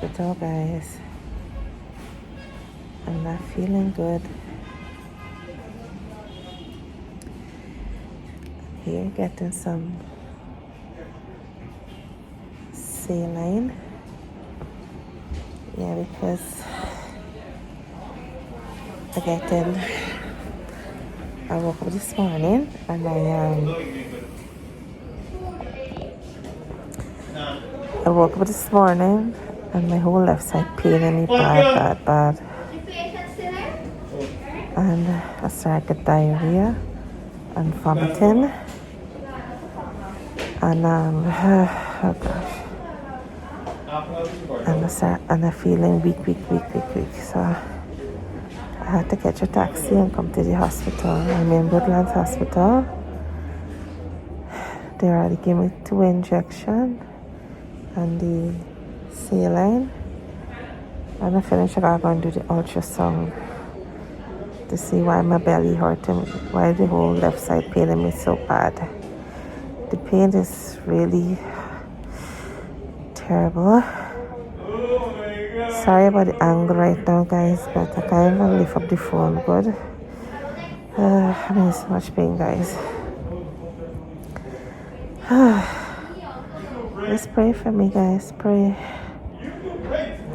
hospital, guys. I'm not feeling good. Here getting some saline. Yeah, because I woke up this morning and I woke up this morning and my whole left side paining me bad. And I started diarrhea and vomiting. And oh gosh. And I'm feeling weak. So I had to catch a taxi and come to the hospital. I'm in Woodlands Hospital. They already gave me 2 injections and the saline. And I finished, I gotta go and do the ultrasound to see why my belly hurting, why the whole left side paining me so bad. The pain is really terrible. Sorry about the angle right now, guys, but I can't even lift up the phone good. I'm in so much pain, guys. Just pray for me, guys. Pray.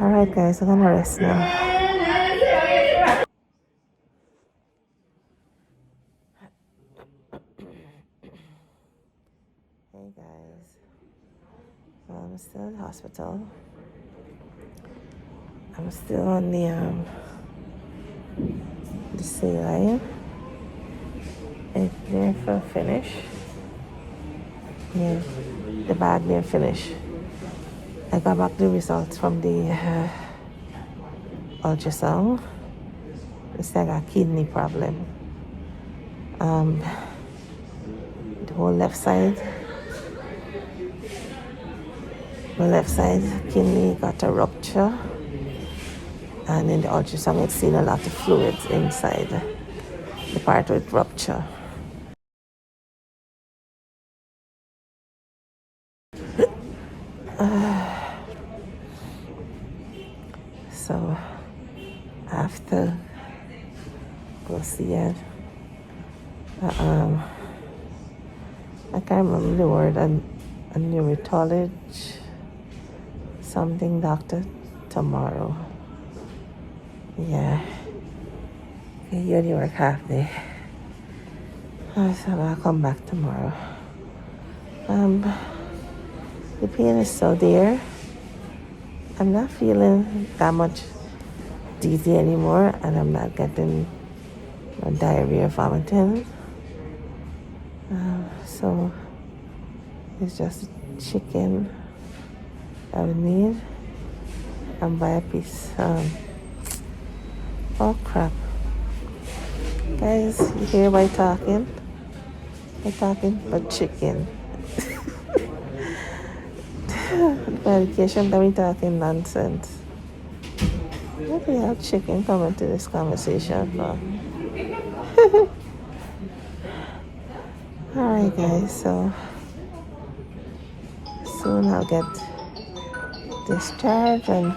Alright, guys, I'm gonna rest now. Hey, guys. I'm still in the hospital. I'm still on the saline. It's near for finish. Yeah, the bag near finish. I got back the results from the ultrasound. It's like a kidney problem. The whole left side, my left side kidney got a rupture. And in the ultrasound, it's seen a lot of fluids inside the part with rupture. So I have to go see it. I can't remember the word. A neurologist, something doctor tomorrow. Yeah. Okay, you only work half day. So I'll come back tomorrow. The pain is still there. I'm not feeling that much dizzy anymore, and I'm not getting diarrhea, vomiting. So it's just chicken I would need and buy a piece. Oh crap. Guys, you hear my talking? I'm talking about chicken. Medication, that we talking nonsense. What do you have chicken coming to this conversation for? Alright guys, so soon I'll get discharged and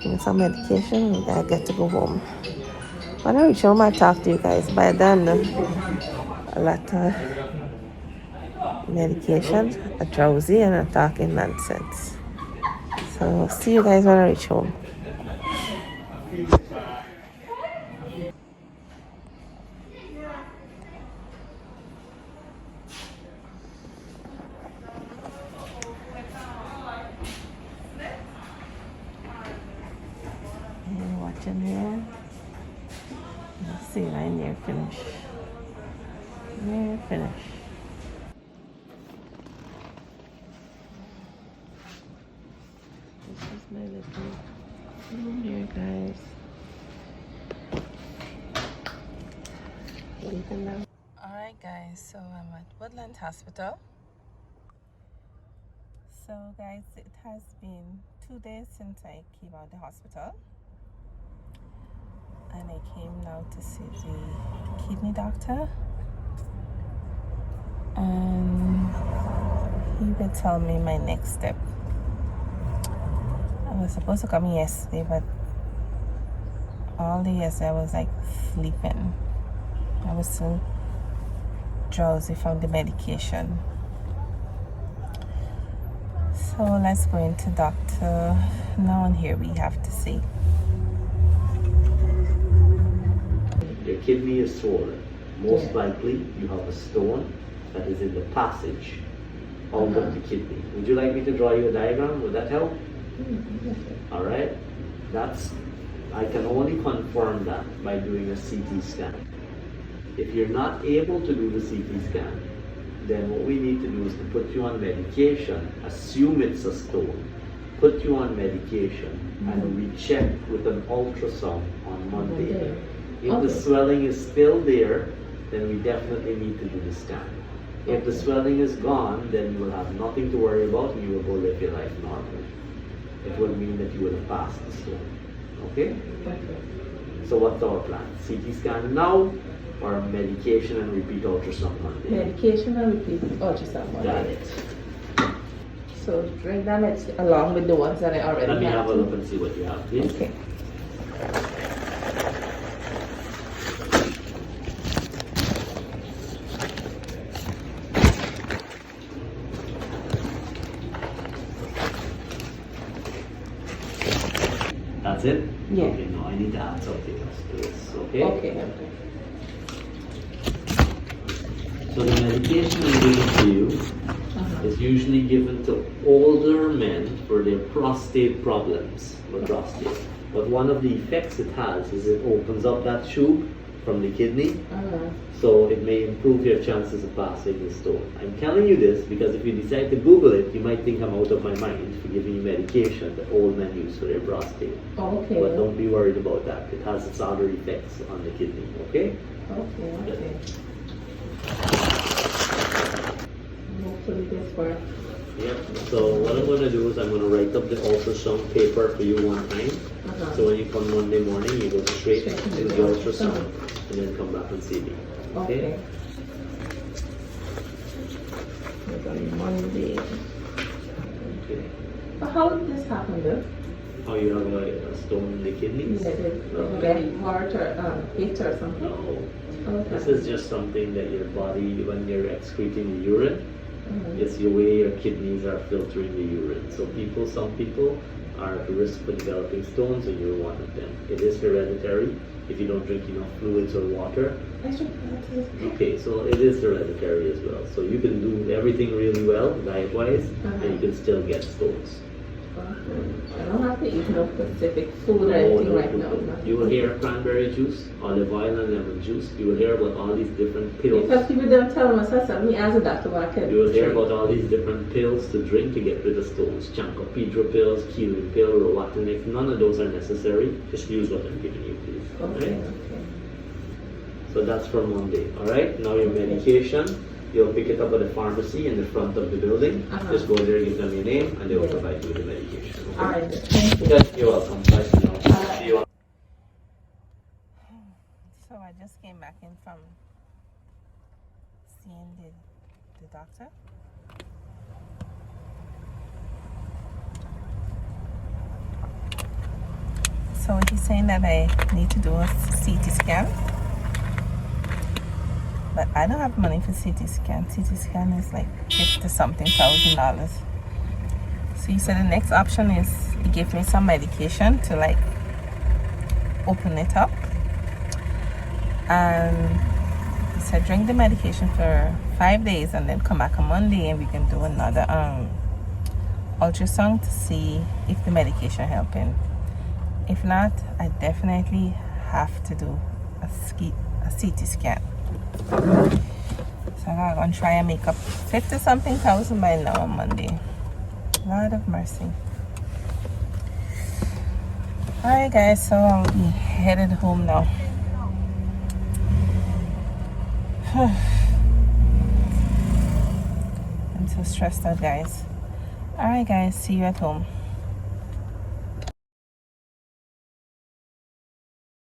give some medication and I get to go home. When I reach home, I'll talk to you guys. By then, a lot of medication, I'm drowsy, and I'm talking nonsense. So, see you guys when I reach home. And watching here. Let's see, right near finish. Near finish. This is my little room here, guys. Alright guys, so I'm at Woodlands Hospital. So guys, it has been 2 days since I came out of the hospital. And I came now to see the kidney doctor. And he will tell me my next step. was supposed to come yesterday, but all day yesterday I was like sleeping. I was so drowsy from the medication. So let's go into doctor now, and here we have to see. Your kidney is swollen. Most likely you have a stone that is in the passage out of the kidney. Would you like me to draw you a diagram? Would that help? All right. I can only confirm that by doing a CT scan. If you're not able to do the CT scan, then what we need to do is to put you on medication, assume it's a stone, put you on medication, and we check with an ultrasound on Monday. If the swelling is still there, then we definitely need to do the scan. If the swelling is gone, then you will have nothing to worry about and you will go live your life normally. It would mean that you would have passed the stone. Okay? So what's our plan? CT scan now or medication and repeat ultrasound Monday? Medication and repeat ultrasound Monday. Got it. So drink that medicine along with the ones that I already Let me have a look and see what you have, please. Okay. That's it? Yeah. Okay, no, I need to add something else to this, okay? Okay. So the medication I'm giving to you is usually given to older men for their prostate problems, prostate. But one of the effects it has is it opens up that tube from the kidney, so it may improve your chances of passing the stone. I'm telling you this because if you decide to Google it, you might think I'm out of my mind for giving you medication that old men use for their prostate. Okay. But don't be worried about that. It has its other effects on the kidney, okay? Okay. Hopefully this works. Yep. So what I'm going to do is I'm going to write up the ultrasound paper for you one time. So when you come Monday morning, you go straight to the ultrasound and then come back and see me. Okay? Monday. Okay. But how did this happen though? Oh, you have a stone in the kidneys? Did it get hurt or hit or something? No. Okay. This is just something that your body, when you're excreting the urine, it's the way your kidneys are filtering the urine. So some people are at risk for developing stones, and you're one of them. It is hereditary if you don't drink enough fluids or water. Okay, so it is hereditary as well. So you can do everything really well diet-wise, and you can still get stones. I don't have to eat no specific food or anything right now. You will hear cranberry juice, olive oil, and lemon juice. You will hear about all these different pills. Because people don't tell myself, me as a doctor what I can. You will hear about all these different pills to drink to get rid of stones. Chancopedro pills, Keeling pill, Roatinix. None of those are necessary. Just use what I'm giving you, please. Okay. So that's for Monday. All right. Now your medication. You'll pick it up at the pharmacy in the front of the building. Just go there, give them your name, and they will provide you with the medication. Okay? All right. Thank you. Good. You're welcome. Bye for now. See you. So I just came back in from seeing the doctor. So he's saying that I need to do a CT scan. But I don't have money for CT scan. CT scan is like $50-something thousand. So he said the next option is he gave me some medication to like open it up. And he said drink the medication for 5 days and then come back on Monday and we can do another ultrasound to see if the medication helping. If not, I definitely have to do a CT scan. So I'm going to try and make up 50-something thousand by now on Monday. Lord of mercy. Alright guys, so I'll be headed home now. I'm so stressed out guys. Alright guys, see you at home.